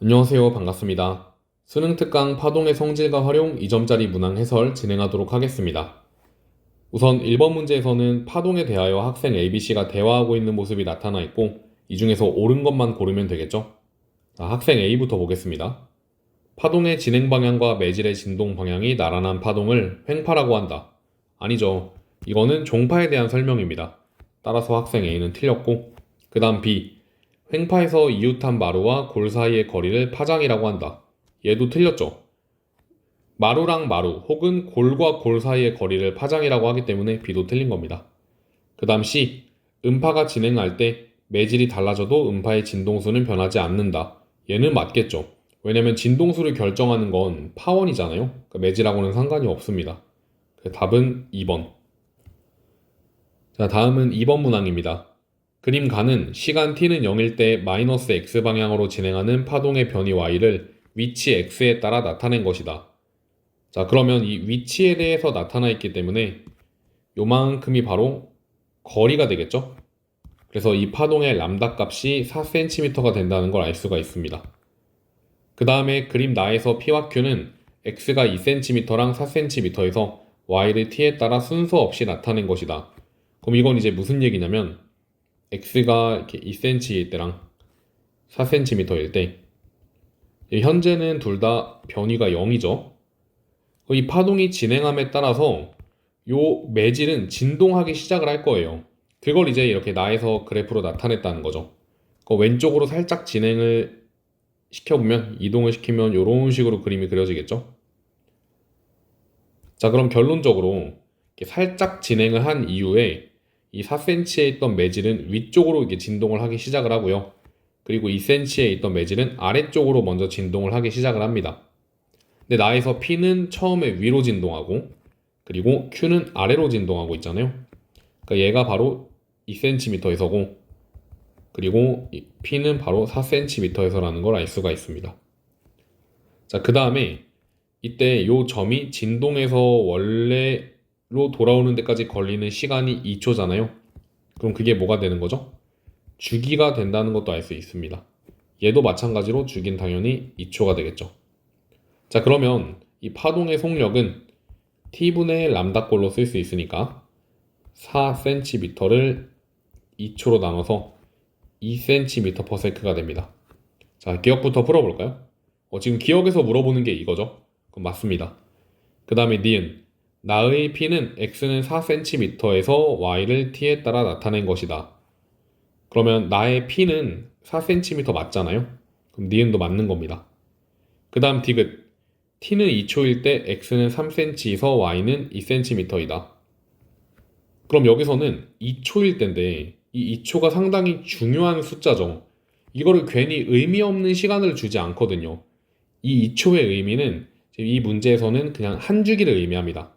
안녕하세요. 반갑습니다. 수능 특강 파동의 성질과 활용 2점짜리 문항 해설 진행하도록 하겠습니다. 우선 1번 문제에서는 파동에 대하여 학생 ABC가 대화하고 있는 모습이 나타나 있고 이 중에서 옳은 것만 고르면 되겠죠? 학생 A부터 보겠습니다. 파동의 진행 방향과 매질의 진동 방향이 나란한 파동을 횡파라고 한다. 아니죠. 이거는 종파에 대한 설명입니다. 따라서 학생 A는 틀렸고, 그 다음 B. 횡파에서 이웃한 마루와 골 사이의 거리를 파장이라고 한다. 얘도 틀렸죠. 마루랑 마루 혹은 골과 골 사이의 거리를 파장이라고 하기 때문에 B도 틀린 겁니다. 그 다음 C. 음파가 진행할 때 매질이 달라져도 음파의 진동수는 변하지 않는다. 얘는 맞겠죠. 왜냐면 진동수를 결정하는 건 파원이잖아요. 그러니까 매질하고는 상관이 없습니다. 답은 2번. 자, 다음은 2번 문항입니다. 그림 가는 시간 t는 0일 때 마이너스 x 방향으로 진행하는 파동의 변이 y를 위치 x에 따라 나타낸 것이다. 자, 그러면 이 위치에 대해서 나타나 있기 때문에 요만큼이 바로 거리가 되겠죠? 그래서 이 파동의 람다 값이 4cm가 된다는 걸 알 수가 있습니다. 그 다음에 그림 나에서 P와 Q는 x가 2cm랑 4cm에서 y를 t에 따라 순서 없이 나타낸 것이다. 그럼 이건 이제 무슨 얘기냐면 x가 이렇게 2cm일 때랑 4cm일 때 현재는 둘 다 변위가 0이죠. 이 파동이 진행함에 따라서 요 매질은 진동하기 시작을 할 거예요. 그걸 이제 이렇게 나에서 그래프로 나타냈다는 거죠. 왼쪽으로 살짝 진행을 시켜보면, 이동을 시키면 이런 식으로 그림이 그려지겠죠. 자, 그럼 결론적으로 이렇게 살짝 진행을 한 이후에 이 4cm에 있던 매질은 위쪽으로 이게 진동을 하기 시작을 하고요. 그리고 2cm에 있던 매질은 아래쪽으로 먼저 진동을 하기 시작을 합니다. 근데 나에서 P는 처음에 위로 진동하고 그리고 Q는 아래로 진동하고 있잖아요. 그러니까 얘가 바로 2cm에서고 그리고 P는 바로 4cm에서라는 걸 알 수가 있습니다. 자, 그 다음에 이때 요 점이 진동에서 원래로 돌아오는 데까지 걸리는 시간이 2초잖아요. 그럼 그게 뭐가 되는 거죠? 주기가 된다는 것도 알 수 있습니다. 얘도 마찬가지로 주기는 당연히 2초가 되겠죠. 자, 그러면 이 파동의 속력은 t분의 람다꼴로 쓸 수 있으니까 4cm를 2초로 나눠서 2cm/s가 됩니다. 자, 기억부터 풀어볼까요? 지금 기억에서 물어보는 게 이거죠? 그럼 맞습니다. 그 다음에 니은 나의 P는 x는 4cm에서 y를 t에 따라 나타낸 것이다. 그러면 나의 P는 4cm 맞잖아요? 그럼 니은도 맞는 겁니다. 그 다음 디귿 t는 2초일 때 x는 3cm에서 y는 2cm이다. 그럼 여기서는 2초일 때인데 이 2초가 상당히 중요한 숫자죠. 이거를 괜히 의미 없는 시간을 주지 않거든요. 이 2초의 의미는 이 문제에서는 그냥 한 주기를 의미합니다.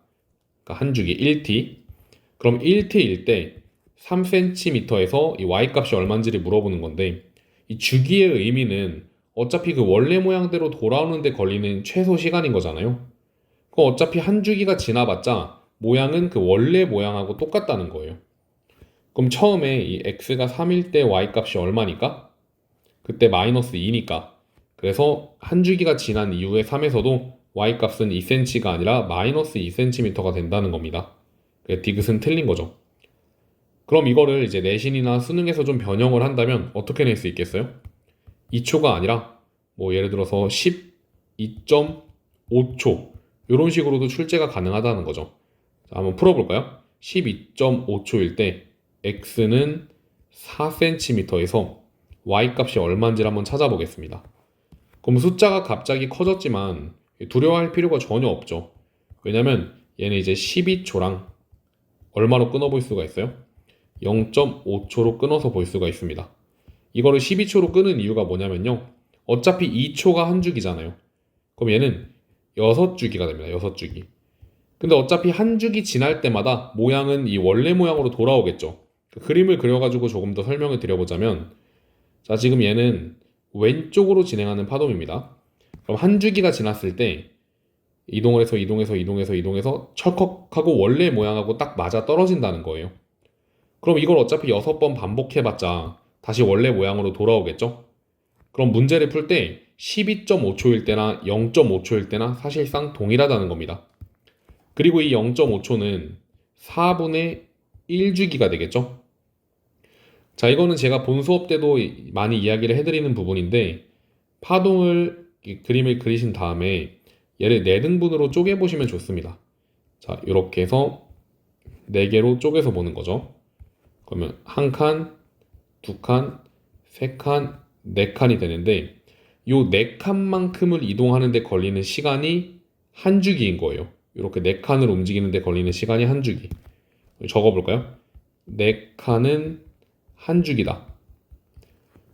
그러니까 한 주기 1t. 그럼 1t일 때 3cm에서 이 y값이 얼마인지를 물어보는 건데 이 주기의 의미는 어차피 그 원래 모양대로 돌아오는데 걸리는 최소 시간인 거잖아요. 그럼 어차피 한 주기가 지나봤자 모양은 그 원래 모양하고 똑같다는 거예요. 그럼 처음에 이 x가 3일 때 y값이 얼마니까? 그때 마이너스 2니까. 그래서 한 주기가 지난 이후에 3에서도 y값은 2cm가 아니라 마이너스 2cm가 된다는 겁니다. 디귿은 틀린 거죠. 그럼 이거를 이제 내신이나 수능에서 좀 변형을 한다면 어떻게 낼 수 있겠어요? 2초가 아니라 뭐 예를 들어서 12.5초 이런 식으로도 출제가 가능하다는 거죠. 자, 한번 풀어볼까요? 12.5초일 때 x는 4cm에서 y값이 얼마인지를 한번 찾아보겠습니다. 그럼 숫자가 갑자기 커졌지만 두려워할 필요가 전혀 없죠. 왜냐면 얘는 이제 12초랑 얼마로 끊어볼 수가 있어요? 0.5초로 끊어서 볼 수가 있습니다. 이거를 12초로 끄는 이유가 뭐냐면요. 어차피 2초가 한 주기잖아요. 그럼 얘는 6주기가 됩니다. 6주기. 근데 어차피 한 주기 지날 때마다 모양은 이 원래 모양으로 돌아오겠죠. 그 그림을 그려가지고 조금 더 설명을 드려보자면, 자, 지금 얘는 왼쪽으로 진행하는 파동입니다. 그럼 한 주기가 지났을 때 이동을 해서 이동해서 철컥하고 원래 모양하고 딱 맞아 떨어진다는 거예요. 그럼 이걸 어차피 6번 반복해봤자 다시 원래 모양으로 돌아오겠죠? 그럼 문제를 풀 때 12.5초일 때나 0.5초일 때나 사실상 동일하다는 겁니다. 그리고 이 0.5초는 4분의 1주기가 되겠죠? 자, 이거는 제가 본 수업 때도 많이 이야기를 해드리는 부분인데, 파동을 그림을 그리신 다음에 얘를 4등분으로 쪼개보시면 좋습니다. 자, 이렇게 해서 4개로 쪼개서 보는 거죠. 그러면 1칸, 2칸, 3칸, 4칸이 되는데, 요 4칸만큼을 이동하는 데 걸리는 시간이 한 주기인 거예요. 이렇게 4칸을 움직이는 데 걸리는 시간이 한 주기. 적어볼까요? 4칸은 한 주기다.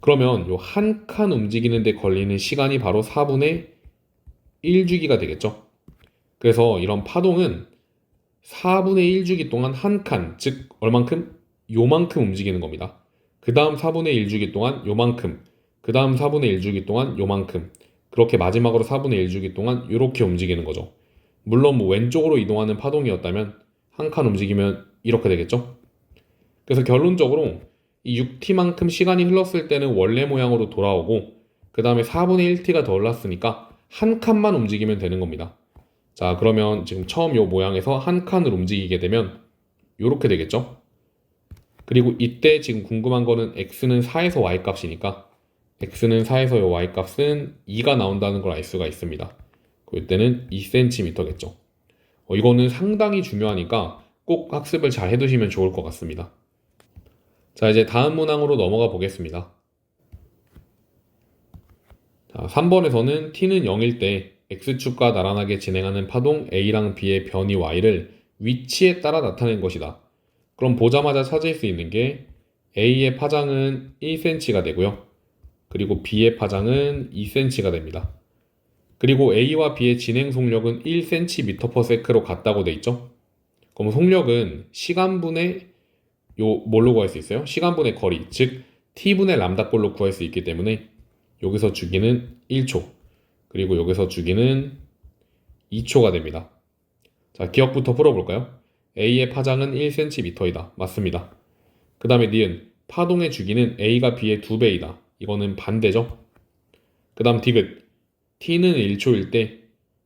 그러면 요 한 칸 움직이는 데 걸리는 시간이 바로 4분의 1주기가 되겠죠. 그래서 이런 파동은 4분의 1주기 동안 한 칸, 즉 얼만큼? 요만큼 움직이는 겁니다. 그 다음 4분의 1주기 동안 요만큼, 그 다음 4분의 1주기 동안 요만큼, 그렇게 마지막으로 4분의 1주기 동안 이렇게 움직이는 거죠. 물론 뭐 왼쪽으로 이동하는 파동이었다면 한 칸 움직이면 이렇게 되겠죠. 그래서 결론적으로 이 6t만큼 시간이 흘렀을 때는 원래 모양으로 돌아오고, 그 다음에 4분의 1t가 더 흘렀으니까 한 칸만 움직이면 되는 겁니다. 자, 그러면 지금 처음 요 모양에서 한 칸을 움직이게 되면 이렇게 되겠죠. 그리고 이때 지금 궁금한 거는 x는 4에서 y 값이니까 x는 4에서 요 y 값은 2가 나온다는 걸 알 수가 있습니다. 그때는 2cm겠죠. 이거는 상당히 중요하니까 꼭 학습을 잘 해두시면 좋을 것 같습니다. 자, 이제 다음 문항으로 넘어가 보겠습니다. 자, 3번에서는 t는 0일 때 x축과 나란하게 진행하는 파동 a랑 b의 변이 y를 위치에 따라 나타낸 것이다. 그럼 보자마자 찾을 수 있는 게 a의 파장은 1cm가 되고요. 그리고 b의 파장은 2cm가 됩니다. 그리고 a와 b의 진행 속력은 1cm/s로 같다고 돼 있죠. 그럼 속력은 시간분의 뭘로 구할 수 있어요? 시간분의 거리, 즉 t분의 람다꼴로 구할 수 있기 때문에 여기서 주기는 1초, 그리고 여기서 주기는 2초가 됩니다. 자, 기억부터 풀어볼까요? A의 파장은 1cm이다. 맞습니다. 그 다음에 니은, 파동의 주기는 A가 B의 2배이다. 이거는 반대죠? 그 다음 디귿, T는 1초일 때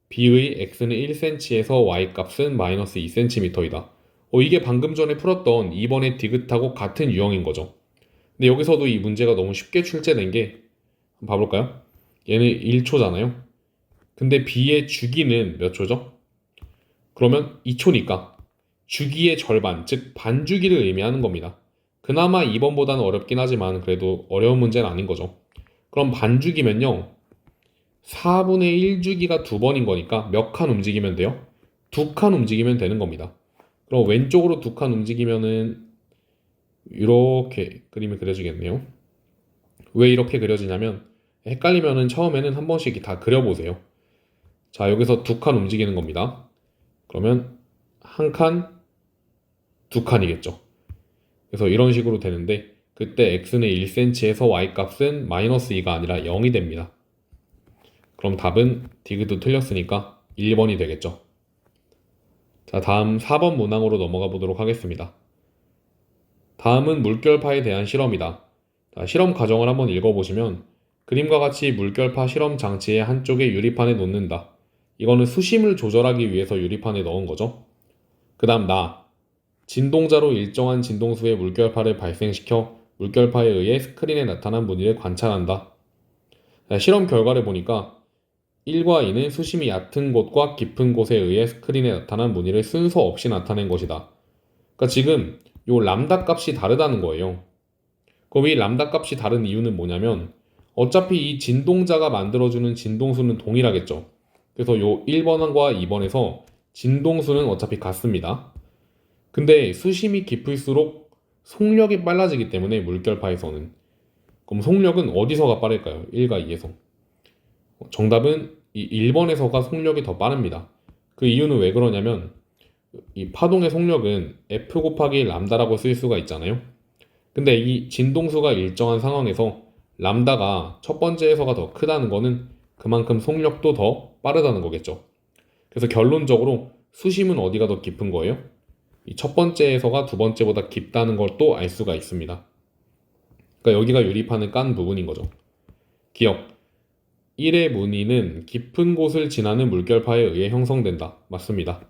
B의 X는 1cm에서 Y 값은 마이너스 2cm이다. 이게 방금 전에 풀었던 2번의 디귿하고 같은 유형인 거죠. 근데 여기서도 이 문제가 너무 쉽게 출제된 게, 한번 봐볼까요? 얘는 1초잖아요. 근데 B의 주기는 몇 초죠? 그러면 2초니까 주기의 절반, 즉 반주기를 의미하는 겁니다. 그나마 2번보다는 어렵긴 하지만 그래도 어려운 문제는 아닌 거죠. 그럼 반주기면요, 4분의 1주기가 2번인 거니까 몇 칸 움직이면 돼요? 2칸 움직이면 되는 겁니다. 그럼 왼쪽으로 2칸 움직이면은 이렇게 그림이 그려지겠네요. 왜 이렇게 그려지냐면, 헷갈리면은 처음에는 한 번씩 다 그려보세요. 자, 여기서 2칸 움직이는 겁니다. 그러면 한 칸, 2칸이겠죠. 그래서 이런 식으로 되는데, 그때 x는 1cm에서 y 값은 마이너스 2가 아니라 0이 됩니다. 그럼 답은 디귿도 틀렸으니까 1번이 되겠죠. 자, 다음 4번 문항으로 넘어가 보도록 하겠습니다. 다음은 물결파에 대한 실험이다. 자, 실험 과정을 한번 읽어보시면, 그림과 같이 물결파 실험 장치의 한쪽에 유리판에 놓는다. 이거는 수심을 조절하기 위해서 유리판에 넣은 거죠. 그 다음 진동자로 일정한 진동수의 물결파를 발생시켜 물결파에 의해 스크린에 나타난 무늬를 관찰한다. 자, 실험 결과를 보니까 1과 2는 수심이 얕은 곳과 깊은 곳에 의해 스크린에 나타난 무늬를 순서 없이 나타낸 것이다. 그러니까 지금 요 람다 값이 다르다는 거예요. 그럼 이 람다 값이 다른 이유는 뭐냐면, 어차피 이 진동자가 만들어주는 진동수는 동일하겠죠. 그래서 요 1번과 2번에서 진동수는 어차피 같습니다. 근데 수심이 깊을수록 속력이 빨라지기 때문에 물결파에서는, 그럼 속력은 어디서가 빠를까요? 1과 2에서. 정답은 이 1번에서가 속력이 더 빠릅니다. 그 이유는 왜 그러냐면, 이 파동의 속력은 F 곱하기 람다라고 쓸 수가 있잖아요. 근데 이 진동수가 일정한 상황에서 람다가 첫 번째에서가 더 크다는 거는 그만큼 속력도 더 빠르다는 거겠죠. 그래서 결론적으로 수심은 어디가 더 깊은 거예요? 이 첫 번째에서가 두 번째보다 깊다는 걸 또 알 수가 있습니다. 그러니까 여기가 유리판을 깐 부분인 거죠. 기억. 1의 무늬는 깊은 곳을 지나는 물결파에 의해 형성된다. 맞습니다.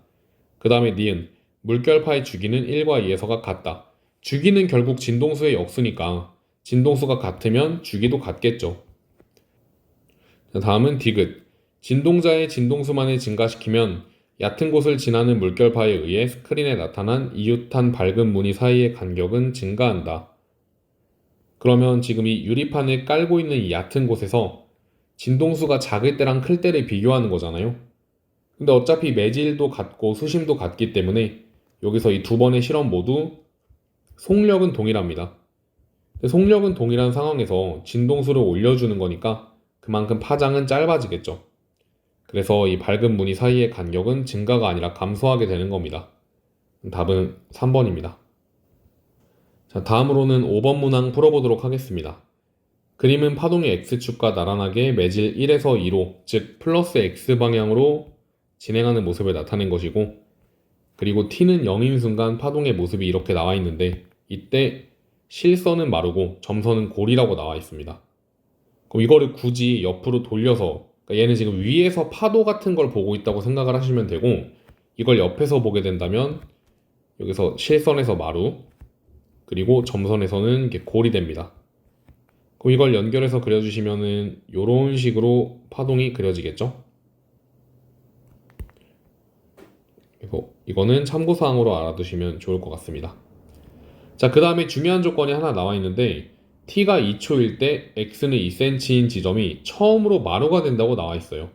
그 다음에 니은 물결파의 주기는 1과 2에서가 같다. 주기는 결국 진동수의 역수니까 진동수가 같으면 주기도 같겠죠. 다음은 디귿. 진동자의 진동수만을 증가시키면 얕은 곳을 지나는 물결파에 의해 스크린에 나타난 이웃한 밝은 무늬 사이의 간격은 증가한다. 그러면 지금 이 유리판을 깔고 있는 이 얕은 곳에서 진동수가 작을 때랑 클 때를 비교하는 거잖아요. 근데 어차피 매질도 같고 수심도 같기 때문에 여기서 이 두 번의 실험 모두 속력은 동일합니다. 근데 속력은 동일한 상황에서 진동수를 올려주는 거니까 그만큼 파장은 짧아지겠죠. 그래서 이 밝은 무늬 사이의 간격은 증가가 아니라 감소하게 되는 겁니다. 답은 3번입니다. 자, 다음으로는 5번 문항 풀어보도록 하겠습니다. 그림은 파동이 X축과 나란하게 매질 1에서 2로, 즉 플러스 X 방향으로 진행하는 모습을 나타낸 것이고, 그리고 T는 0인 순간 파동의 모습이 이렇게 나와 있는데, 이때 실선은 마르고 점선은 골이라고 나와 있습니다. 그럼 이거를 굳이 옆으로 돌려서, 그러니까 얘는 지금 위에서 파도 같은 걸 보고 있다고 생각을 하시면 되고, 이걸 옆에서 보게 된다면 여기서 실선에서 마루, 그리고 점선에서는 이렇게 골이 됩니다. 그럼 이걸 연결해서 그려주시면은 이런 식으로 파동이 그려지겠죠? 그래서 이거는 참고사항으로 알아두시면 좋을 것 같습니다. 자, 그 다음에 중요한 조건이 하나 나와 있는데 t가 2초일 때 x는 2cm인 지점이 처음으로 마루가 된다고 나와 있어요.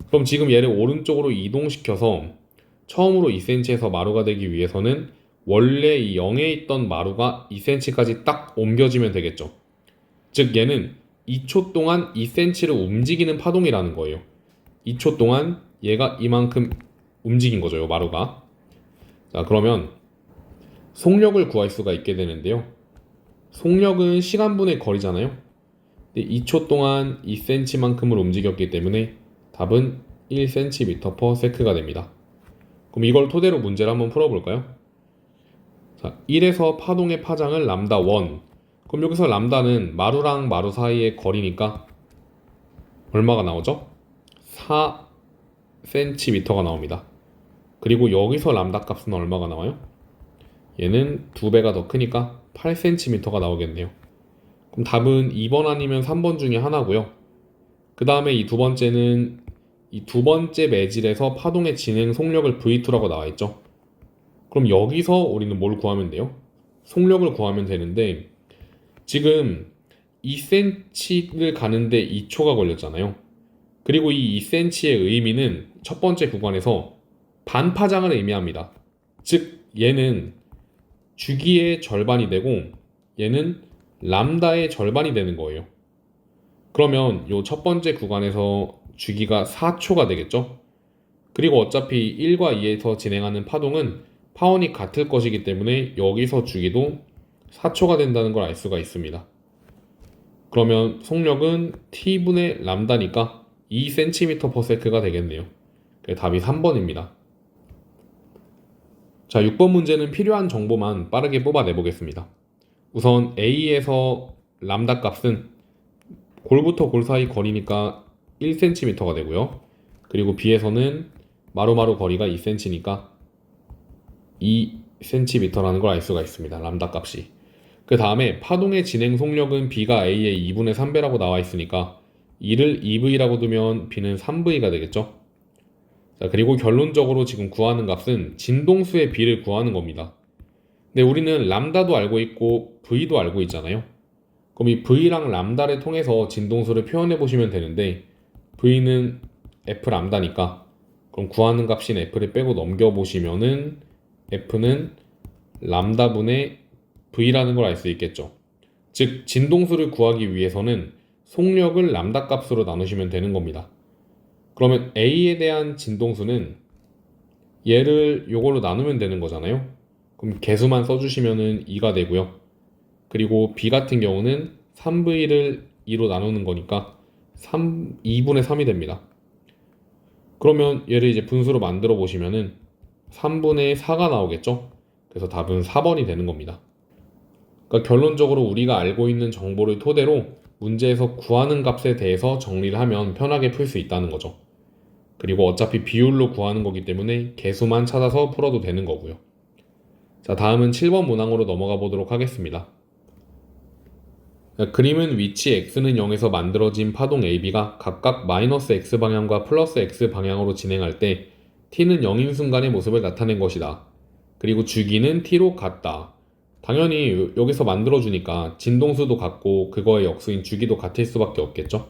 그럼 지금 얘를 오른쪽으로 이동시켜서 처음으로 2cm에서 마루가 되기 위해서는 원래 이 0에 있던 마루가 2cm까지 딱 옮겨지면 되겠죠. 즉 얘는 2초 동안 2cm를 움직이는 파동이라는 거예요. 2초 동안 얘가 이만큼 움직인 거죠, 요 마루가. 자, 그러면 속력을 구할 수가 있게 되는데요. 속력은 시간분의 거리잖아요. 근데 2초 동안 2cm만큼을 움직였기 때문에 답은 1cm/s가 됩니다. 그럼 이걸 토대로 문제를 한번 풀어볼까요? 자, 1에서 파동의 파장을 람다 1. 그럼 여기서 람다는 마루랑 마루 사이의 거리니까 얼마가 나오죠? 4cm가 나옵니다. 그리고 여기서 람다 값은 얼마가 나와요? 얘는 2배가 더 크니까 8cm가 나오겠네요. 그럼 답은 2번 아니면 3번 중에 하나고요. 그 다음에 이 두 번째는 이 두 번째 매질에서 파동의 진행 속력을 V2라고 나와 있죠. 그럼 여기서 우리는 뭘 구하면 돼요? 속력을 구하면 되는데 지금 2cm를 가는데 2초가 걸렸잖아요. 그리고 이 2cm의 의미는 첫 번째 구간에서 반파장을 의미합니다. 즉 얘는 주기의 절반이 되고 얘는 람다의 절반이 되는 거예요. 그러면 이 첫 번째 구간에서 주기가 4초가 되겠죠? 그리고 어차피 1과 2에서 진행하는 파동은 파원이 같을 것이기 때문에 여기서 주기도 4초가 된다는 걸 알 수가 있습니다. 그러면 속력은 t분의 람다니까 2cm/s가 되겠네요. 답이 3번입니다. 자, 6번 문제는 필요한 정보만 빠르게 뽑아내 보겠습니다. 우선 A에서 람다 값은 골부터 골 사이 거리니까 1cm가 되고요. 그리고 B에서는 마루마루 거리가 2cm니까 2cm라는 걸 알 수가 있습니다. 람다 값이. 그 다음에 파동의 진행 속력은 B가 A의 2분의 3배라고 나와 있으니까 2를 2V라고 두면 B는 3V가 되겠죠. 자, 그리고 결론적으로 지금 구하는 값은 진동수의 B를 구하는 겁니다. 근데 우리는 람다도 알고 있고 V도 알고 있잖아요. 그럼 이 V랑 람다를 통해서 진동수를 표현해 보시면 되는데 V는 F 람다니까 그럼 구하는 값인 F를 빼고 넘겨보시면은 F는 람다분의 V라는 걸 알 수 있겠죠. 즉 진동수를 구하기 위해서는 속력을 람다 값으로 나누시면 되는 겁니다. 그러면 A에 대한 진동수는 얘를 요걸로 나누면 되는 거잖아요. 그럼 개수만 써주시면은 2가 되고요. 그리고 B 같은 경우는 3V를 2로 나누는 거니까 2분의 3이 됩니다. 그러면 얘를 이제 분수로 만들어 보시면은 3분의 4가 나오겠죠? 그래서 답은 4번이 되는 겁니다. 그러니까 결론적으로 우리가 알고 있는 정보를 토대로 문제에서 구하는 값에 대해서 정리를 하면 편하게 풀 수 있다는 거죠. 그리고 어차피 비율로 구하는 거기 때문에 개수만 찾아서 풀어도 되는 거고요. 자, 다음은 7번 문항으로 넘어가 보도록 하겠습니다. 그림은 위치 x는 0에서 만들어진 파동 AB가 각각 마이너스 x 방향과 플러스 x 방향으로 진행할 때 t는 0인 순간의 모습을 나타낸 것이다. 그리고 주기는 t로 같다. 당연히 여기서 만들어주니까 진동수도 같고 그거의 역수인 주기도 같을 수밖에 없겠죠.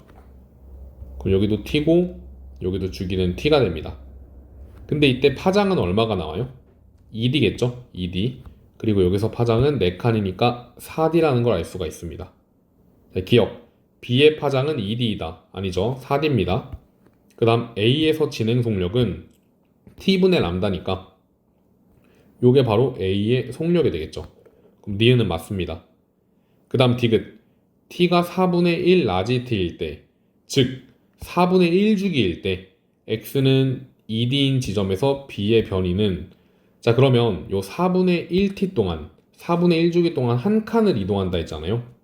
그럼 여기도 t고 여기도 주기는 t가 됩니다. 근데 이때 파장은 얼마가 나와요? 2d겠죠? 2d. 그리고 여기서 파장은 4칸이니까 4d라는 걸 알 수가 있습니다. 기억, B의 파장은 2D이다. 아니죠. 4D입니다. 그 다음 A에서 진행 속력은 T분의 람다니까 요게 바로 A의 속력이 되겠죠. 그럼 니은은 맞습니다. 그 다음 디귿, T가 4분의 1 라지 T일 때, 즉 4분의 1주기일 때 X는 2D인 지점에서 B의 변이는, 자 그러면 요 4분의 1T 동안 4분의 1주기 동안 한 칸을 이동한다 했잖아요.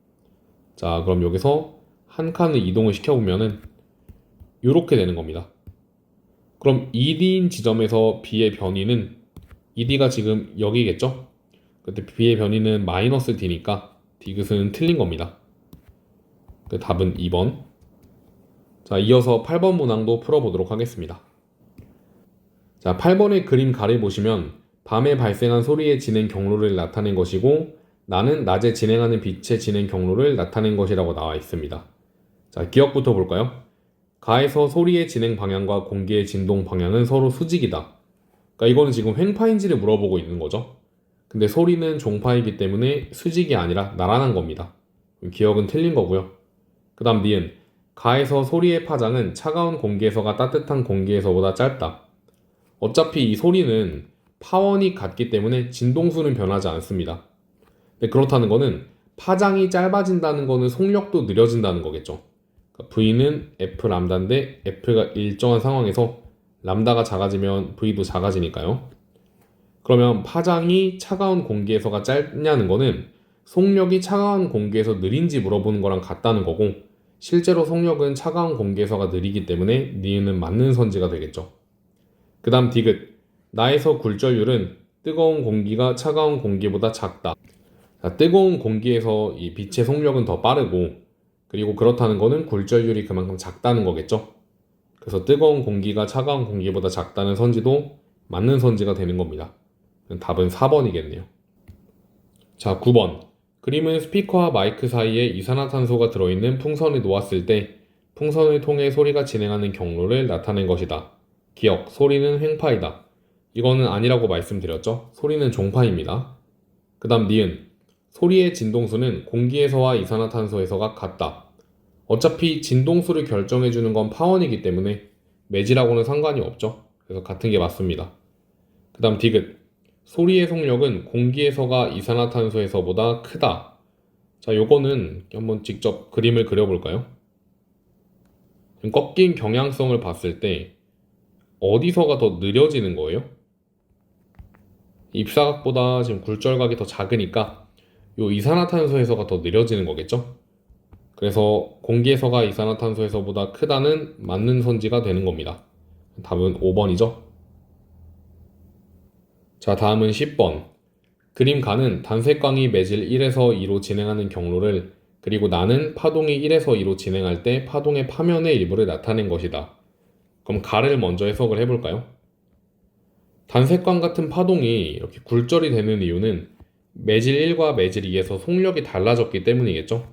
자, 그럼 여기서 한 칸을 이동을 시켜보면은 이렇게 되는 겁니다. 그럼 2D인 지점에서 B의 변이는 2D가 지금 여기겠죠? 그때 B의 변이는 마이너스 D니까 디귿은 틀린 겁니다. 그 답은 2번. 자, 이어서 8번 문항도 풀어보도록 하겠습니다. 자, 8번의 그림 가를 보시면 밤에 발생한 소리의 진행 경로를 나타낸 것이고 나는 낮에 진행하는 빛의 진행 경로를 나타낸 것이라고 나와 있습니다. 자, 기억부터 볼까요? 가에서 소리의 진행 방향과 공기의 진동 방향은 서로 수직이다. 그러니까 이거는 지금 횡파인지를 물어보고 있는 거죠. 근데 소리는 종파이기 때문에 수직이 아니라 나란한 겁니다. 기억은 틀린 거고요. 그 다음 니은, 가에서 소리의 파장은 차가운 공기에서가 따뜻한 공기에서보다 짧다. 어차피 이 소리는 파원이 같기 때문에 진동수는 변하지 않습니다. 그렇다는 거는 파장이 짧아진다는 거는 속력도 느려진다는 거겠죠. 그러니까 V는 F 람다인데 F가 일정한 상황에서 람다가 작아지면 V도 작아지니까요. 그러면 파장이 차가운 공기에서가 짧냐는 거는 속력이 차가운 공기에서 느린지 물어보는 거랑 같다는 거고 실제로 속력은 차가운 공기에서가 느리기 때문에 니은은 맞는 선지가 되겠죠. 그 다음 디귿, 나에서 굴절율은 뜨거운 공기가 차가운 공기보다 작다. 자, 뜨거운 공기에서 이 빛의 속력은 더 빠르고 그리고 그렇다는 거는 굴절율이 그만큼 작다는 거겠죠. 그래서 뜨거운 공기가 차가운 공기보다 작다는 선지도 맞는 선지가 되는 겁니다. 답은 4번이겠네요. 자, 9번. 그림은 스피커와 마이크 사이에 이산화탄소가 들어있는 풍선을 놓았을 때 풍선을 통해 소리가 진행하는 경로를 나타낸 것이다. 기억, 소리는 횡파이다. 이거는 아니라고 말씀드렸죠. 소리는 종파입니다. 그 다음 니은, 소리의 진동수는 공기에서와 이산화탄소에서가 같다. 어차피 진동수를 결정해주는 건 파원이기 때문에 매질하고는 상관이 없죠. 그래서 같은 게 맞습니다. 그 다음 디귿, 소리의 속력은 공기에서가 이산화탄소에서보다 크다. 자, 요거는 한번 직접 그림을 그려볼까요? 꺾인 경향성을 봤을 때 어디서가 더 느려지는 거예요? 입사각보다 지금 굴절각이 더 작으니까 요 이산화탄소에서가 더 느려지는 거겠죠? 그래서 공기에서가 이산화탄소에서보다 크다는 맞는 선지가 되는 겁니다. 답은 5번이죠? 자, 다음은 10번. 그림 가는 단색광이 매질 1에서 2로 진행하는 경로를 그리고 나는 파동이 1에서 2로 진행할 때 파동의 파면의 일부를 나타낸 것이다. 그럼 가를 먼저 해석을 해볼까요? 단색광 같은 파동이 이렇게 굴절이 되는 이유는 매질 1과 매질 2에서 속력이 달라졌기 때문이겠죠?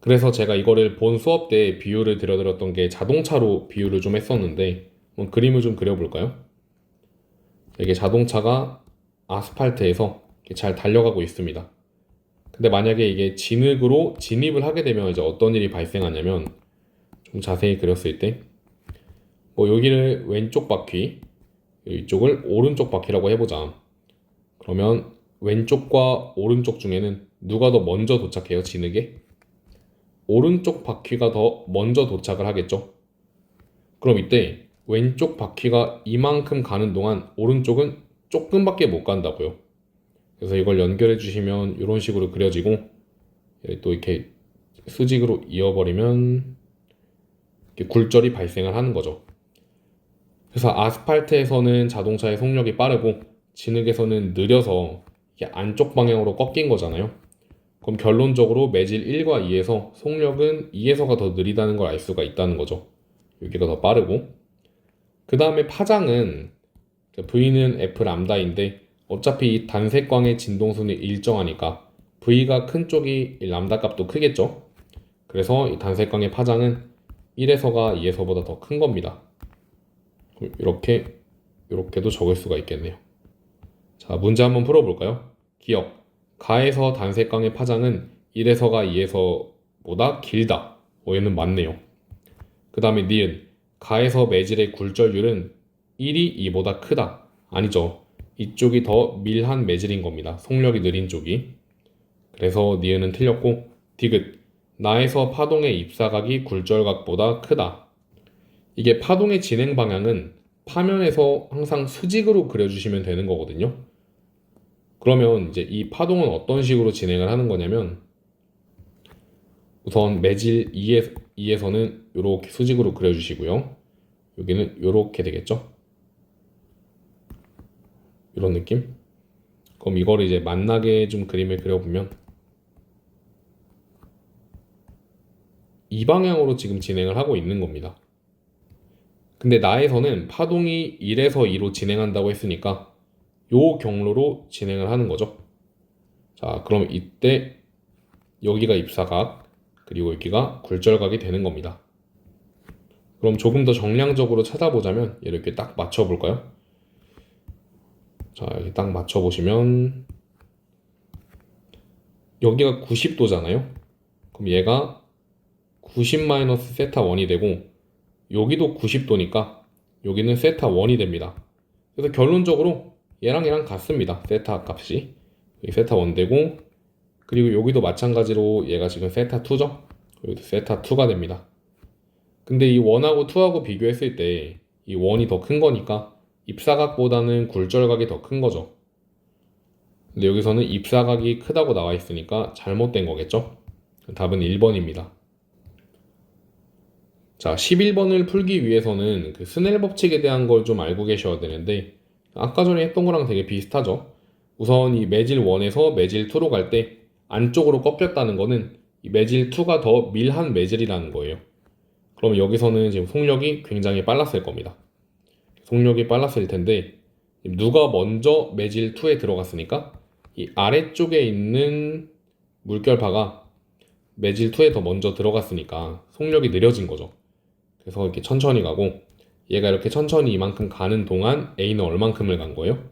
그래서 제가 이거를 본 수업 때 비유를 들려드렸던 게 자동차로 비유를 좀 했었는데 한번 그림을 좀 그려볼까요? 이게 자동차가 아스팔트에서 잘 달려가고 있습니다. 근데 만약에 이게 진흙으로 진입을 하게 되면 이제 어떤 일이 발생하냐면 좀 자세히 그렸을 때 여기를 왼쪽 바퀴 이쪽을 오른쪽 바퀴라고 해보자. 그러면 왼쪽과 오른쪽 중에는 누가 더 먼저 도착해요? 진흙에? 오른쪽 바퀴가 더 먼저 도착을 하겠죠. 그럼 이때 왼쪽 바퀴가 이만큼 가는 동안 오른쪽은 조금밖에 못 간다고요. 그래서 이걸 연결해 주시면 이런 식으로 그려지고 또 이렇게 수직으로 이어버리면 이렇게 굴절이 발생을 하는 거죠. 그래서 아스팔트에서는 자동차의 속력이 빠르고 진흙에서는 느려서 이게 안쪽 방향으로 꺾인 거잖아요. 그럼 결론적으로 매질 1과 2에서 속력은 2에서가 더 느리다는 걸 알 수가 있다는 거죠. 여기가 더 빠르고, 그 다음에 파장은 V는 F 람다인데 어차피 이 단색광의 진동수는 일정하니까 V가 큰 쪽이 람다 값도 크겠죠. 그래서 이 단색광의 파장은 1에서가 2에서보다 더 큰 겁니다. 이렇게도 적을 수가 있겠네요. 자, 문제 한번 풀어볼까요? 기억. 가에서 단색광의 파장은 1에서가 2에서보다 길다. 얘는 맞네요. 그 다음에 니은. 가에서 매질의 굴절률은 1이 2보다 크다. 아니죠. 이쪽이 더 밀한 매질인 겁니다. 속력이 느린 쪽이. 그래서 니은은 틀렸고, 디귿. 나에서 파동의 입사각이 굴절각보다 크다. 이게 파동의 진행 방향은 파면에서 항상 수직으로 그려주시면 되는 거거든요. 그러면 이제 이 파동은 어떤 식으로 진행을 하는 거냐면, 우선 매질 2에서는 이렇게 수직으로 그려주시고요. 여기는 이렇게 되겠죠. 이런 느낌. 그럼 이거를 이제 만나게 좀 그림을 그려보면 이 방향으로 지금 진행을 하고 있는 겁니다. 근데 나에서는 파동이 1에서 2로 진행한다고 했으니까 요 경로로 진행을 하는 거죠. 자, 그럼 이때 여기가 입사각, 그리고 여기가 굴절각이 되는 겁니다. 그럼 조금 더 정량적으로 찾아보자면 이렇게 딱 맞춰볼까요? 자, 여기 딱 맞춰보시면 여기가 90도잖아요. 그럼 얘가 90- 세타 1이 되고 여기도 90도니까 여기는 세타 1이 됩니다. 그래서 결론적으로 얘랑 같습니다. 세타 값이. 여기 세타 1 되고, 그리고 여기도 마찬가지로 얘가 지금 세타 2죠? 여기도 세타 2가 됩니다. 근데 이 1하고 2하고 비교했을 때 이 1이 더 큰 거니까 입사각보다는 굴절각이 더 큰 거죠. 근데 여기서는 입사각이 크다고 나와 있으니까 잘못된 거겠죠? 답은 1번입니다. 자, 11번을 풀기 위해서는 그 스넬 법칙에 대한 걸 좀 알고 계셔야 되는데, 아까 전에 했던 거랑 되게 비슷하죠? 우선 이 매질 1에서 매질 2로 갈 때 안쪽으로 꺾였다는 거는 이 매질 2가 더 밀한 매질이라는 거예요. 그럼 여기서는 지금 속력이 굉장히 빨랐을 겁니다. 속력이 빨랐을 텐데, 누가 먼저 매질 2에 들어갔으니까 이 아래쪽에 있는 물결파가 매질 2에 더 먼저 들어갔으니까 속력이 느려진 거죠. 그래서 이렇게 천천히 가고, 얘가 이렇게 천천히 이만큼 가는 동안 A는 얼만큼을 간 거예요?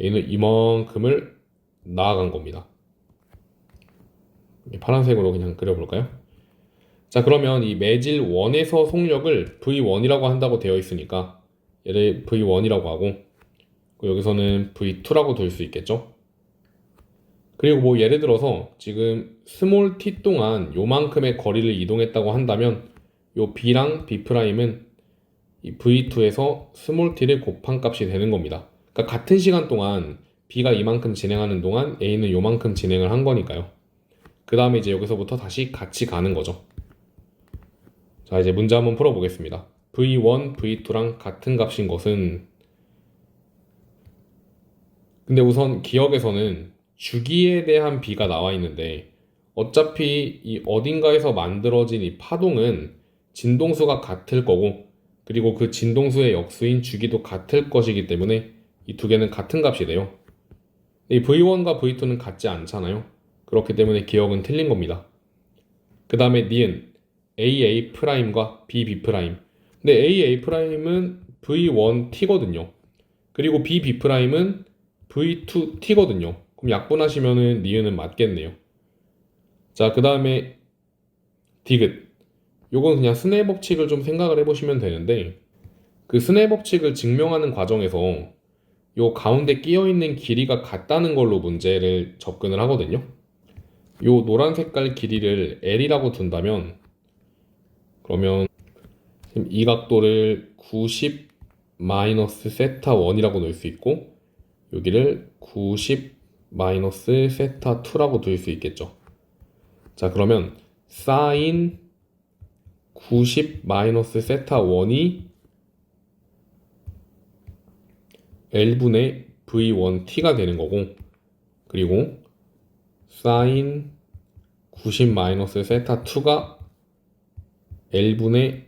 A는 이만큼을 나아간 겁니다. 파란색으로 그냥 그려볼까요? 자, 그러면 이 매질 1에서 속력을 V1이라고 한다고 되어 있으니까 얘를 V1이라고 하고, 여기서는 V2라고 둘 수 있겠죠? 그리고 뭐 예를 들어서 지금 스몰 t 동안 요만큼의 거리를 이동했다고 한다면 요 B랑 B'은 이 V2에서 스몰 t를 곱한 값이 되는 겁니다. 그러니까 같은 시간 동안 B가 이만큼 진행하는 동안 A는 요만큼 진행을 한 거니까요. 그 다음에 이제 여기서부터 다시 같이 가는 거죠. 자, 이제 문제 한번 풀어보겠습니다. V1, V2랑 같은 값인 것은, 근데 우선 기억에서는 주기에 대한 B가 나와 있는데 어차피 이 어딘가에서 만들어진 이 파동은 진동수가 같을 거고, 그리고 그 진동수의 역수인 주기도 같을 것이기 때문에 이 두 개는 같은 값이 돼요. 이 V1과 V2는 같지 않잖아요. 그렇기 때문에 기억은 틀린 겁니다. 그 다음에 니은 AA''과 BB'. 근데 AA''은 V1T거든요. 그리고 BB''은 V2T거든요. 그럼 약분하시면은 니은은 맞겠네요. 자, 그 다음에 디귿. 요건 그냥 스넬 법칙을 좀 생각을 해보시면 되는데, 그 스넬 법칙을 증명하는 과정에서 요 가운데 끼어있는 길이가 같다는 걸로 문제를 접근을 하거든요. 요 노란 색깔 길이를 L이라고 둔다면, 그러면 이 각도를 90 세타 1이라고 놓을 수 있고, 여기를 90 세타 2라고 둘 수 있겠죠. 자, 그러면 사인 90 마이너스 세타 1이 L분의 V1t가 되는 거고, 그리고 사인 90 마이너스 세타 2가 L분의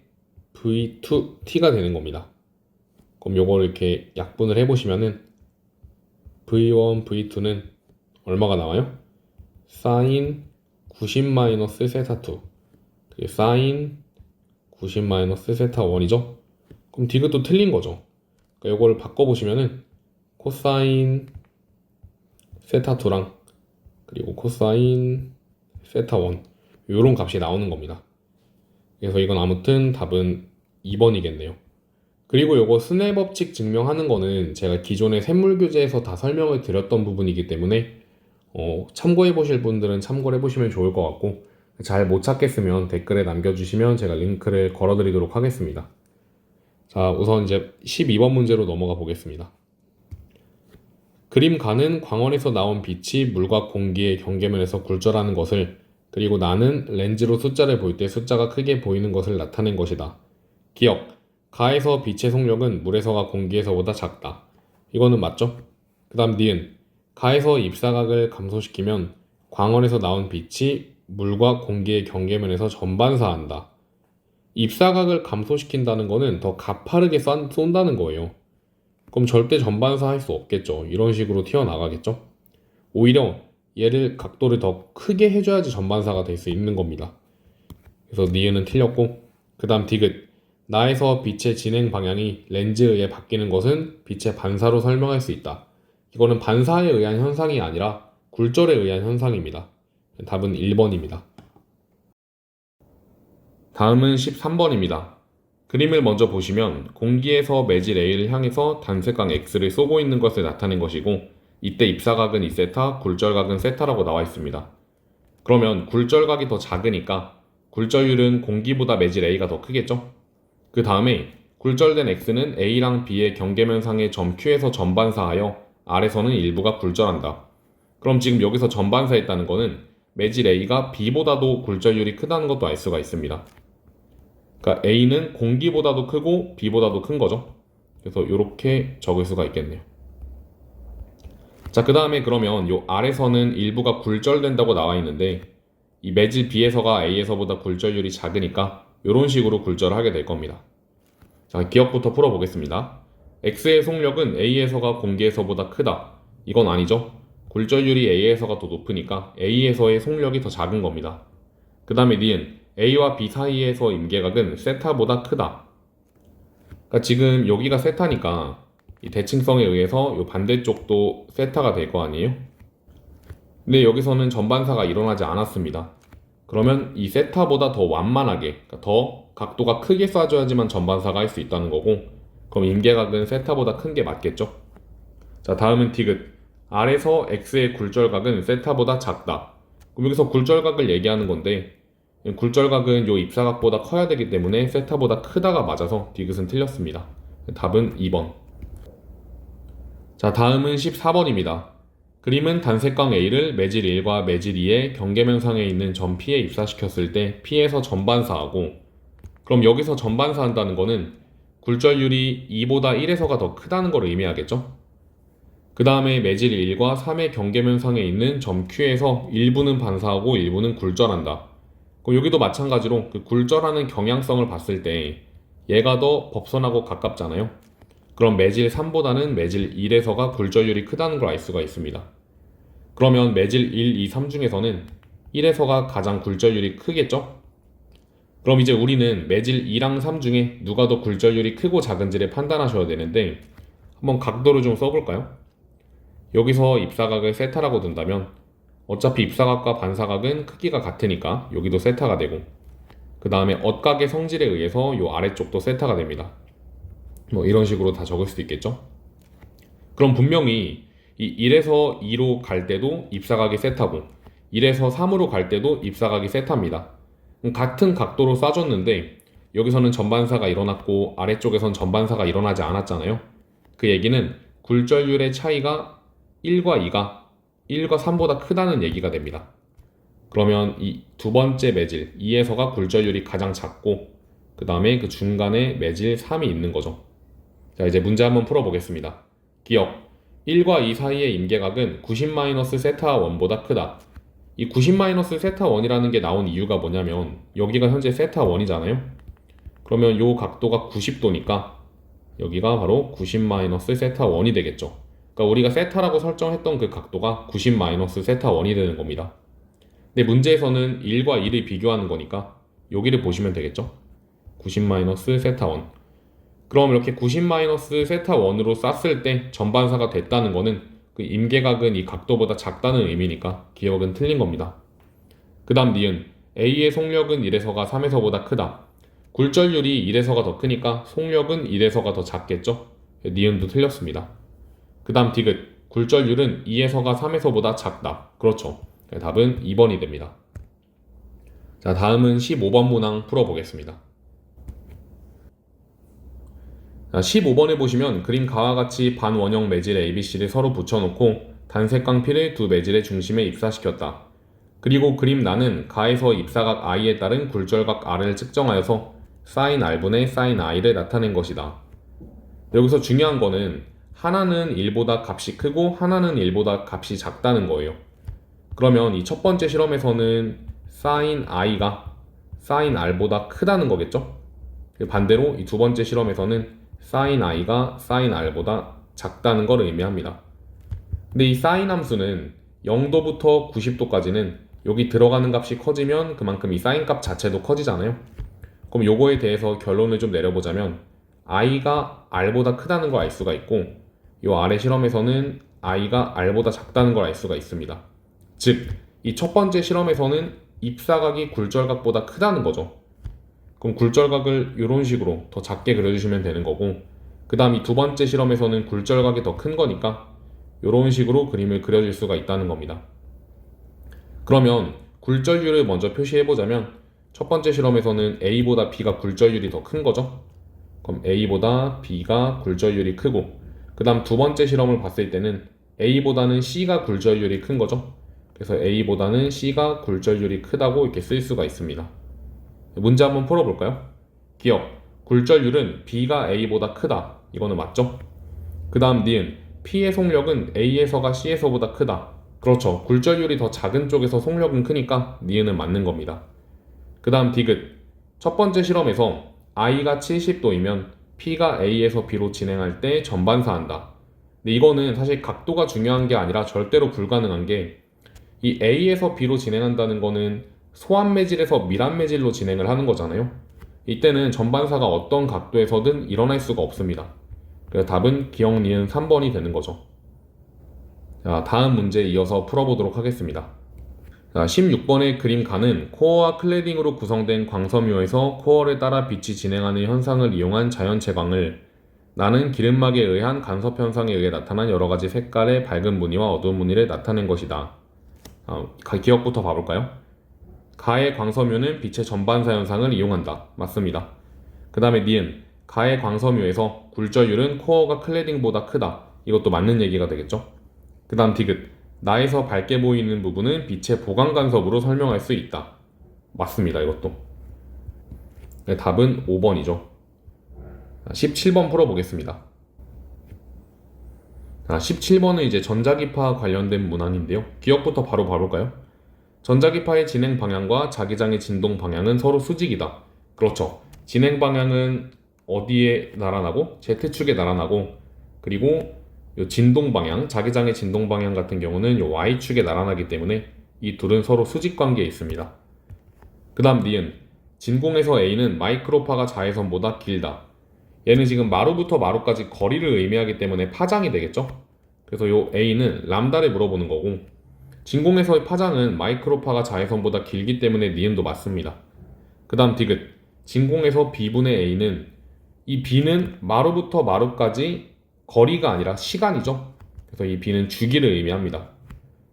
V2t가 되는 겁니다. 그럼 요걸 이렇게 약분을 해보시면은 V1, V2는 얼마가 나와요? 사인 90 마이너스 세타 2 그게 사인 90 마이너스 세타 1이죠? 그럼 디귿도 틀린 거죠. 그러니까 요걸 바꿔보시면은 코사인 세타 2랑 그리고 코사인 세타 1 요런 값이 나오는 겁니다. 그래서 이건 아무튼 답은 2번이겠네요. 그리고 요거 스네 법칙 증명하는 거는 제가 기존의 샘물교재에서 다 설명을 드렸던 부분이기 때문에 참고해 보실 분들은 참고를 해 보시면 좋을 것 같고, 잘 못 찾겠으면 댓글에 남겨주시면 제가 링크를 걸어 드리도록 하겠습니다. 자, 우선 이제 12번 문제로 넘어가 보겠습니다. 그림 가는 광원에서 나온 빛이 물과 공기의 경계면에서 굴절하는 것을, 그리고 나는 렌즈로 숫자를 볼 때 숫자가 크게 보이는 것을 나타낸 것이다. 기억, 가에서 빛의 속력은 물에서가 공기에서보다 작다. 이거는 맞죠? 그 다음 니은, 가에서 입사각을 감소시키면 광원에서 나온 빛이 물과 공기의 경계면에서 전반사한다. 입사각을 감소시킨다는 거는 더 가파르게 쏜다는 거예요. 그럼 절대 전반사 할 수 없겠죠. 이런 식으로 튀어나가겠죠. 오히려 얘를 각도를 더 크게 해줘야지 전반사가 될 수 있는 겁니다. 그래서 니은은 틀렸고, 그 다음 디귿, 나에서 빛의 진행 방향이 렌즈에 의해 바뀌는 것은 빛의 반사로 설명할 수 있다. 이거는 반사에 의한 현상이 아니라 굴절에 의한 현상입니다. 답은 1번입니다. 다음은 13번입니다. 그림을 먼저 보시면 공기에서 매질 A를 향해서 단색광 X를 쏘고 있는 것을 나타낸 것이고, 이때 입사각은 2세타, 굴절각은 세타라고 나와 있습니다. 그러면 굴절각이 더 작으니까 굴절율은 공기보다 매질 A가 더 크겠죠? 그 다음에 굴절된 X는 A랑 B의 경계면상의 점 Q에서 전반사하여 R에서는 일부가 굴절한다. 그럼 지금 여기서 전반사했다는 거는 매질 A가 B보다도 굴절율이 크다는 것도 알 수가 있습니다. 그러니까 A는 공기보다도 크고 B보다도 큰 거죠. 그래서 이렇게 적을 수가 있겠네요. 자, 그 다음에 그러면 요 R에서는 일부가 굴절된다고 나와 있는데, 이 매질 B에서가 A에서보다 굴절율이 작으니까 이런 식으로 굴절을 하게 될 겁니다. 자, 기억부터 풀어보겠습니다. X의 속력은 A에서가 공기에서보다 크다. 이건 아니죠. 굴절율이 A에서가 더 높으니까 A에서의 속력이 더 작은 겁니다. 그 다음에 니은, A와 B 사이에서 임계각은 세타보다 크다. 그러니까 지금 여기가 세타니까 이 대칭성에 의해서 이 반대쪽도 세타가 될 거 아니에요? 근데 여기서는 전반사가 일어나지 않았습니다. 그러면 이 세타보다 더 완만하게, 그러니까 더 각도가 크게 쏴줘야지만 전반사가 할 수 있다는 거고, 그럼 임계각은 세타보다 큰 게 맞겠죠? 자, 다음은 디귿. R에서 X의 굴절각은 세타보다 작다. 그럼 여기서 굴절각을 얘기하는 건데, 굴절각은 요 입사각보다 커야 되기 때문에 세타보다 크다가 맞아서 디귿은 틀렸습니다. 답은 2번. 자, 다음은 14번입니다. 그림은 단색광 A를 매질 1과 매질 2의 경계면상에 있는 점 P에 입사시켰을 때 P에서 전반사하고, 그럼 여기서 전반사한다는 거는 굴절율이 2보다 1에서가 더 크다는 걸 의미하겠죠? 그 다음에 매질 1과 3의 경계면상에 있는 점 Q에서 일부는 반사하고 일부는 굴절한다. 그럼 여기도 마찬가지로 그 굴절하는 경향성을 봤을 때 얘가 더 법선하고 가깝잖아요. 그럼 매질 3보다는 매질 1에서가 굴절율이 크다는 걸 알 수가 있습니다. 그러면 매질 1, 2, 3 중에서는 1에서가 가장 굴절율이 크겠죠? 그럼 이제 우리는 매질 2랑 3 중에 누가 더 굴절율이 크고 작은지를 판단하셔야 되는데, 한번 각도를 좀 써볼까요? 여기서 입사각을 세타라고 둔다면 어차피 입사각과 반사각은 크기가 같으니까 여기도 세타가 되고, 그 다음에 엇각의 성질에 의해서 이 아래쪽도 세타가 됩니다. 뭐 이런 식으로 다 적을 수도 있겠죠? 그럼 분명히 이 1에서 2로 갈 때도 입사각이 세타고 1에서 3으로 갈 때도 입사각이 세타입니다. 같은 각도로 쏴줬는데 여기서는 전반사가 일어났고 아래쪽에선 전반사가 일어나지 않았잖아요. 그 얘기는 굴절율의 차이가 1과 2가 1과 3보다 크다는 얘기가 됩니다. 그러면 이 두 번째 매질 2에서가 굴절율이 가장 작고 그 다음에 그 중간에 매질 3이 있는 거죠. 자, 이제 문제 한번 풀어보겠습니다. 기억 1과 2 사이의 임계각은 90-세타1보다 크다. 이 90-세타1이라는 게 나온 이유가 뭐냐면 여기가 현재 세타1이잖아요. 그러면 요 각도가 90도니까 여기가 바로 90-세타1이 되겠죠. 그러니까 우리가 세타라고 설정했던 그 각도가 90-세타1이 되는 겁니다. 근데 문제에서는 1과 2를 비교하는 거니까 여기를 보시면 되겠죠. 90-세타1. 그럼 이렇게 90-세타1으로 쌌을 때 전반사가 됐다는 거는 그 임계각은 이 각도보다 작다는 의미니까 기억은 틀린 겁니다. 그 다음 니은 A의 속력은 1에서가 3에서보다 크다. 굴절율이 1에서가 더 크니까 속력은 1에서가 더 작겠죠. 니은도 틀렸습니다. 그 다음 디귿 굴절율은 2에서가 3에서보다 작다. 그렇죠. 답은 2번이 됩니다. 자, 다음은 15번 문항 풀어보겠습니다. 자, 15번에 보시면 그림 가와 같이 반원형 매질 ABC를 서로 붙여놓고 단색 깡피를 두 매질의 중심에 입사시켰다. 그리고 그림 나는 가에서 입사각 I에 따른 굴절각 R을 측정하여서 sin R분의 sin I를 나타낸 것이다. 여기서 중요한 거는 하나는 1보다 값이 크고 하나는 1보다 값이 작다는 거예요. 그러면 이 첫 번째 실험에서는 sin I가 sin R보다 크다는 거겠죠? 반대로 이 두 번째 실험에서는 sin I가 sin R보다 작다는 걸 의미합니다. 근데 이 sin 함수는 0도부터 90도까지는 여기 들어가는 값이 커지면 그만큼 이 sin 값 자체도 커지잖아요. 그럼 요거에 대해서 결론을 좀 내려보자면 I가 R보다 크다는 걸 알 수가 있고 요 아래 실험에서는 I가 R보다 작다는 걸 알 수가 있습니다. 즉, 이 첫 번째 실험에서는 입사각이 굴절각보다 크다는 거죠. 그럼 굴절각을 이런 식으로 더 작게 그려주시면 되는 거고 그 다음 이 두 번째 실험에서는 굴절각이 더 큰 거니까 이런 식으로 그림을 그려줄 수가 있다는 겁니다. 그러면 굴절율을 먼저 표시해보자면 첫 번째 실험에서는 A보다 B가 굴절율이 더 큰 거죠. 그럼 A보다 B가 굴절율이 크고 그 다음 두 번째 실험을 봤을 때는 A보다는 C가 굴절율이 큰 거죠. 그래서 A보다는 C가 굴절율이 크다고 이렇게 쓸 수가 있습니다. 문제 한번 풀어볼까요? 기억, 굴절율은 B가 A보다 크다. 이거는 맞죠? 그 다음 니은, P의 속력은 A에서가 C에서보다 크다. 그렇죠. 굴절율이 더 작은 쪽에서 속력은 크니까 니은은 맞는 겁니다. 그 다음 디귿, 첫 번째 실험에서 I가 70도이면 P가 A에서 B로 진행할 때 전반사한다. 근데 이거는 사실 각도가 중요한 게 아니라 절대로 불가능한 게 이 A에서 B로 진행한다는 거는 소한 매질에서 밀한 매질로 진행을 하는 거잖아요. 이때는 전반사가 어떤 각도에서든 일어날 수가 없습니다. 그래서 답은 기억 니은 3번이 되는 거죠. 자, 다음 문제 이어서 풀어보도록 하겠습니다. 자, 16번의 그림 가는 코어와 클레딩으로 구성된 광섬유에서 코어를 따라 빛이 진행하는 현상을 이용한 자연채광을 나는 기름막에 의한 간섭 현상에 의해 나타난 여러가지 색깔의 밝은 무늬와 어두운 무늬를 나타낸 것이다. 기억부터 봐볼까요? 가의 광섬유는 빛의 전반사 현상을 이용한다. 맞습니다. 그 다음에 니은 가의 광섬유에서 굴절율은 코어가 클레딩보다 크다. 이것도 맞는 얘기가 되겠죠? 그 다음 디귿 나에서 밝게 보이는 부분은 빛의 보강 간섭으로 설명할 수 있다. 맞습니다. 이것도. 네, 답은 5번이죠. 17번 풀어보겠습니다. 17번은 이제 전자기파 관련된 문항인데요. 기억부터 바로 봐볼까요? 전자기파의 진행 방향과 자기장의 진동 방향은 서로 수직이다. 그렇죠. 진행 방향은 어디에 나타나고 Z축에 나타나고 그리고 요 진동 방향, 자기장의 진동 방향 같은 경우는 요 Y축에 나타나기 때문에 이 둘은 서로 수직 관계에 있습니다. 그 다음 니은 진공에서 A는 마이크로파가 자외선보다 길다. 얘는 지금 마루부터 마루까지 거리를 의미하기 때문에 파장이 되겠죠? 그래서 요 A는 람다를 물어보는 거고 진공에서의 파장은 마이크로파가 자외선보다 길기 때문에 니은도 맞습니다. 그 다음 디귿 진공에서 B분의 A는 이 B는 마루부터 마루까지 거리가 아니라 시간이죠. 그래서 이 B는 주기를 의미합니다.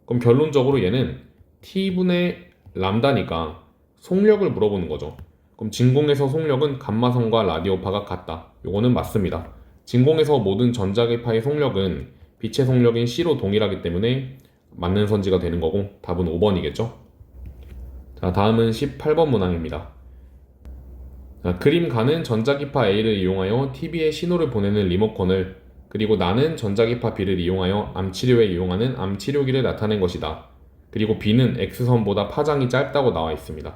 그럼 결론적으로 얘는 T분의 람다니까 속력을 물어보는 거죠. 그럼 진공에서 속력은 감마선과 라디오파가 같다. 요거는 맞습니다. 진공에서 모든 전자기파의 속력은 빛의 속력인 C로 동일하기 때문에 맞는 선지가 되는 거고 답은 5번이겠죠. 자, 다음은 18번 문항입니다. 자, 그림 가는 전자기파 A를 이용하여 TV에 신호를 보내는 리모컨을, 그리고 나는 전자기파 B를 이용하여 암치료에 이용하는 암치료기를 나타낸 것이다. 그리고 B는 X선보다 파장이 짧다고 나와 있습니다.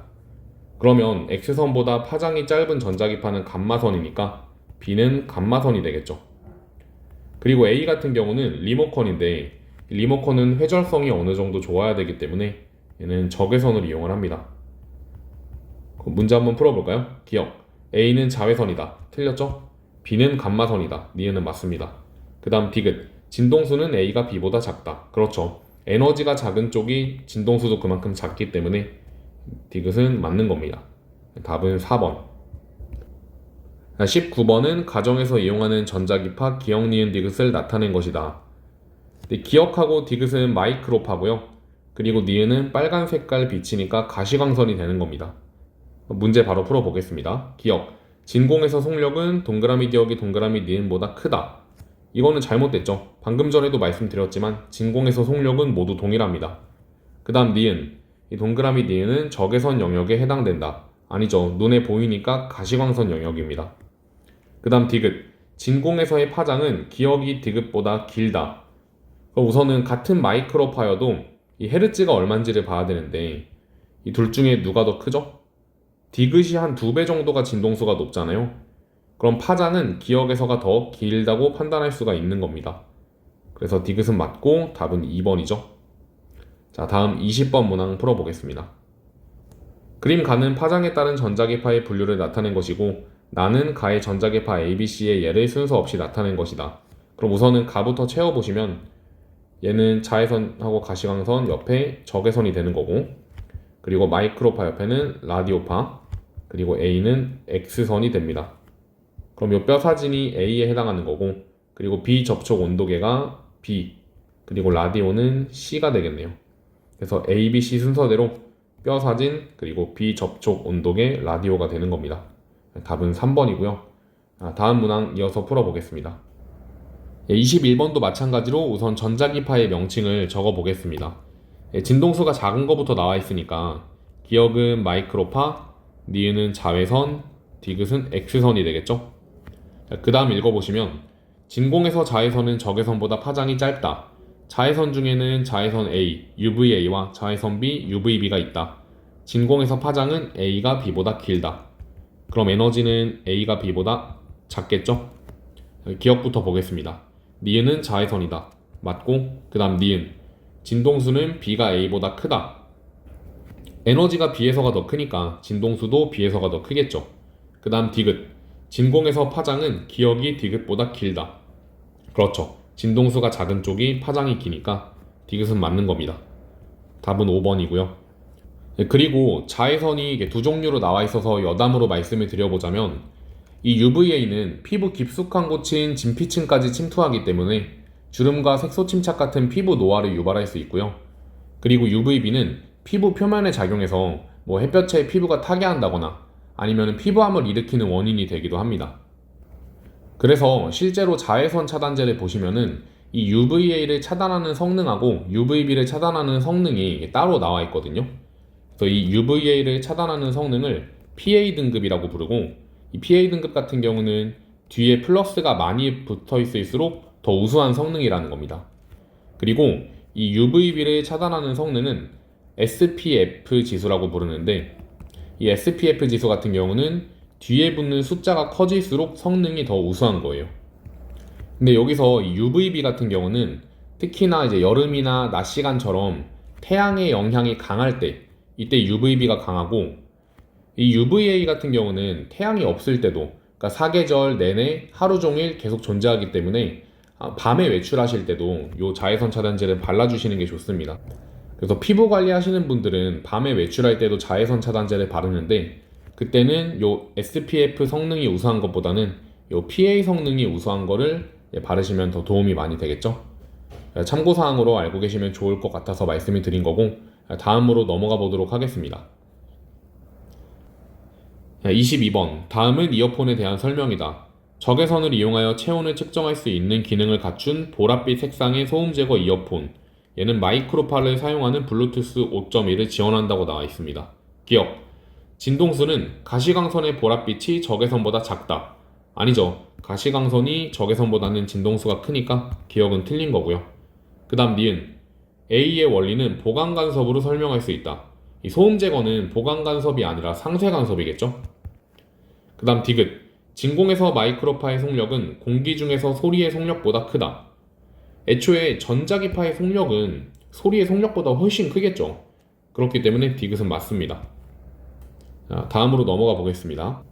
그러면 X선보다 파장이 짧은 전자기파는 감마선이니까 B는 감마선이 되겠죠. 그리고 A 같은 경우는 리모컨인데, 리모컨은 회절성이 어느 정도 좋아야 되기 때문에 얘는 적외선을 이용을 합니다. 문제 한번 풀어볼까요? 기억. A는 자외선이다. 틀렸죠? B는 감마선이다. 니은은 맞습니다. 그 다음 디귿. 진동수는 A가 B보다 작다. 그렇죠. 에너지가 작은 쪽이 진동수도 그만큼 작기 때문에 디귿은 맞는 겁니다. 답은 4번. 19번은 가정에서 이용하는 전자기파 기억, 니은, 디귿을 나타낸 것이다. 기억하고 디귿은 마이크로파고요. 그리고 니은은 빨간 색깔 빛이니까 가시광선이 되는 겁니다. 문제 바로 풀어보겠습니다. 기억. 진공에서 속력은 동그라미 기억이 동그라미 니은보다 크다. 이거는 잘못됐죠. 방금 전에도 말씀드렸지만 진공에서 속력은 모두 동일합니다. 그 다음 니은. 이 동그라미 니은은 적외선 영역에 해당된다. 아니죠. 눈에 보이니까 가시광선 영역입니다. 그 다음 디귿. 진공에서의 파장은 기억이 디귿보다 길다. 우선은 같은 마이크로파여도 이 헤르츠가 얼마인지를 봐야 되는데 이 둘 중에 누가 더 크죠? 디귿이 한 2배 정도가 진동수가 높잖아요. 그럼 파장은 기억에서가 더 길다고 판단할 수가 있는 겁니다. 그래서 디귿은 맞고 답은 2번이죠. 자, 다음 20번 문항 풀어보겠습니다. 그림 가는 파장에 따른 전자기파의 분류를 나타낸 것이고 나는 가의 전자기파 ABC의 예를 순서 없이 나타낸 것이다. 그럼 우선은 가부터 채워보시면 얘는 자외선하고 가시광선 옆에 적외선이 되는 거고, 그리고 마이크로파 옆에는 라디오파, 그리고 A는 X선이 됩니다. 그럼 이 뼈 사진이 A에 해당하는 거고, 그리고 B 접촉 온도계가 B, 그리고 라디오는 C가 되겠네요. 그래서 A, B, C 순서대로 뼈 사진, 그리고 B 접촉 온도계, 라디오가 되는 겁니다. 답은 3번이고요. 다음 문항 이어서 풀어보겠습니다. 21번도 마찬가지로 우선 전자기파의 명칭을 적어 보겠습니다. 진동수가 작은 거부터 나와 있으니까 기억은 마이크로파, 니은은 자외선, 디귿은 X선이 되겠죠? 그 다음 읽어보시면 진공에서 자외선은 적외선보다 파장이 짧다. 자외선 중에는 자외선 A, UVA와 자외선 B, UVB가 있다. 진공에서 파장은 A가 B보다 길다. 그럼 에너지는 A가 B보다 작겠죠? 기억부터 보겠습니다. 니은은 자외선이다. 맞고, 그 다음 니은. 진동수는 B가 A보다 크다. 에너지가 B에서가 더 크니까 진동수도 B에서가 더 크겠죠. 그 다음 디귿. 진공에서 파장은 기억이 디귿보다 길다. 그렇죠. 진동수가 작은 쪽이 파장이 기니까 디귿은 맞는 겁니다. 답은 5번이고요. 그리고 자외선이 두 종류로 나와 있어서 여담으로 말씀을 드려보자면 이 UVA는 피부 깊숙한 곳인 진피층까지 침투하기 때문에 주름과 색소 침착 같은 피부 노화를 유발할 수 있고요. 그리고 UVB는 피부 표면에 작용해서 햇볕에 피부가 타게 한다거나 아니면 피부암을 일으키는 원인이 되기도 합니다. 그래서 실제로 자외선 차단제를 보시면은 이 UVA를 차단하는 성능하고 UVB를 차단하는 성능이 따로 나와 있거든요. 그래서 이 UVA를 차단하는 성능을 PA 등급이라고 부르고, 이 PA 등급 같은 경우는 뒤에 플러스가 많이 붙어 있을수록 더 우수한 성능이라는 겁니다. 그리고 이 UVB를 차단하는 성능은 SPF 지수라고 부르는데, 이 SPF 지수 같은 경우는 뒤에 붙는 숫자가 커질수록 성능이 더 우수한 거예요. 근데 여기서 이 UVB 같은 경우는 특히나 이제 여름이나 낮 시간처럼 태양의 영향이 강할 때, 이때 UVB가 강하고, 이 UVA 같은 경우는 태양이 없을 때도, 그러니까 사계절 내내 하루 종일 계속 존재하기 때문에 밤에 외출하실 때도 이 자외선 차단제를 발라주시는 게 좋습니다. 그래서 피부 관리하시는 분들은 밤에 외출할 때도 자외선 차단제를 바르는데, 그때는 이 SPF 성능이 우수한 것보다는 이 PA 성능이 우수한 거를 바르시면 더 도움이 많이 되겠죠. 참고사항으로 알고 계시면 좋을 것 같아서 말씀을 드린 거고, 다음으로 넘어가 보도록 하겠습니다. 22번. 다음은 이어폰에 대한 설명이다. 적외선을 이용하여 체온을 측정할 수 있는 기능을 갖춘 보랏빛 색상의 소음 제거 이어폰. 얘는 마이크로파를 사용하는 블루투스 5.1을 지원한다고 나와 있습니다. 기억. 진동수는 가시광선의 보랏빛이 적외선보다 작다. 아니죠. 가시광선이 적외선보다는 진동수가 크니까 기억은 틀린 거고요. 그 다음 니은. A의 원리는 보강간섭으로 설명할 수 있다. 이 소음 제거는 보강간섭이 아니라 상쇄간섭이겠죠? 그 다음 디귿. 진공에서 마이크로파의 속력은 공기 중에서 소리의 속력보다 크다. 애초에 전자기파의 속력은 소리의 속력보다 훨씬 크겠죠. 그렇기 때문에 디귿은 맞습니다. 자, 다음으로 넘어가 보겠습니다.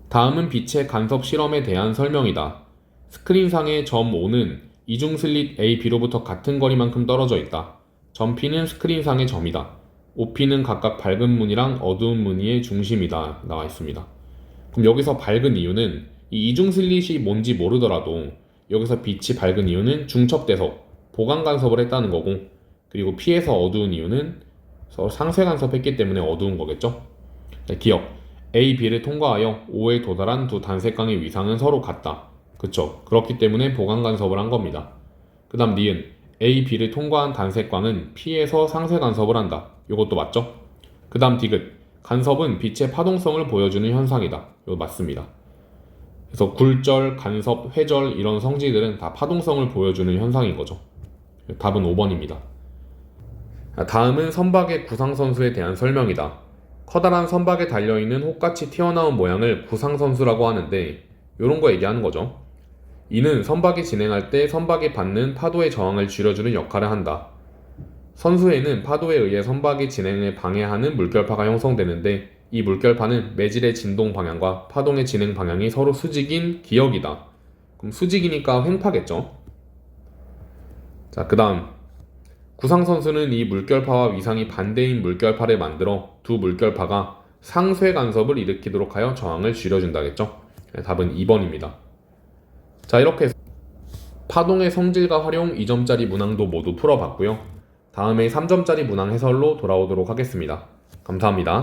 다음은 빛의 간섭 실험에 대한 설명이다. 스크린상의 점 O는 이중 슬릿 A, B로부터 같은 거리만큼 떨어져 있다. 점 P는 스크린상의 점이다. OP는 각각 밝은 무늬랑 어두운 무늬의 중심이다. 나와 있습니다. 그럼 여기서 밝은 이유는 이 이중 슬릿이 뭔지 모르더라도 여기서 빛이 밝은 이유는 중첩돼서 보강 간섭을 했다는 거고, 그리고 P에서 어두운 이유는 서로 상쇄 간섭했기 때문에 어두운 거겠죠. 네, 기억. A, B를 통과하여 O에 도달한 두 단색광의 위상은 서로 같다. 그쵸. 그렇기 때문에 보강 간섭을 한 겁니다. 그 다음 니은. A, B를 통과한 단색광은 P에서 상쇄 간섭을 한다. 이것도 맞죠? 그 다음 디귿. 간섭은 빛의 파동성을 보여주는 현상이다. 이거 맞습니다. 그래서 굴절, 간섭, 회절 이런 성질들은 다 파동성을 보여주는 현상인 거죠. 답은 5번입니다. 다음은 선박의 구상선수에 대한 설명이다. 커다란 선박에 달려있는 혹같이 튀어나온 모양을 구상선수라고 하는데 이런 거 얘기하는 거죠. 이는 선박이 진행할 때 선박이 받는 파도의 저항을 줄여주는 역할을 한다. 선수에는 파도에 의해 선박이 진행을 방해하는 물결파가 형성되는데 이 물결파는 매질의 진동 방향과 파동의 진행 방향이 서로 수직인 기역이다. 그럼 수직이니까 횡파겠죠. 자, 그 다음 구상선수는 이 물결파와 위상이 반대인 물결파를 만들어 두 물결파가 상쇄 간섭을 일으키도록 하여 저항을 줄여준다겠죠. 답은 2번입니다. 자, 이렇게 해서 파동의 성질과 활용 2점짜리 문항도 모두 풀어봤고요. 다음에 3점짜리 문항 해설로 돌아오도록 하겠습니다. 감사합니다.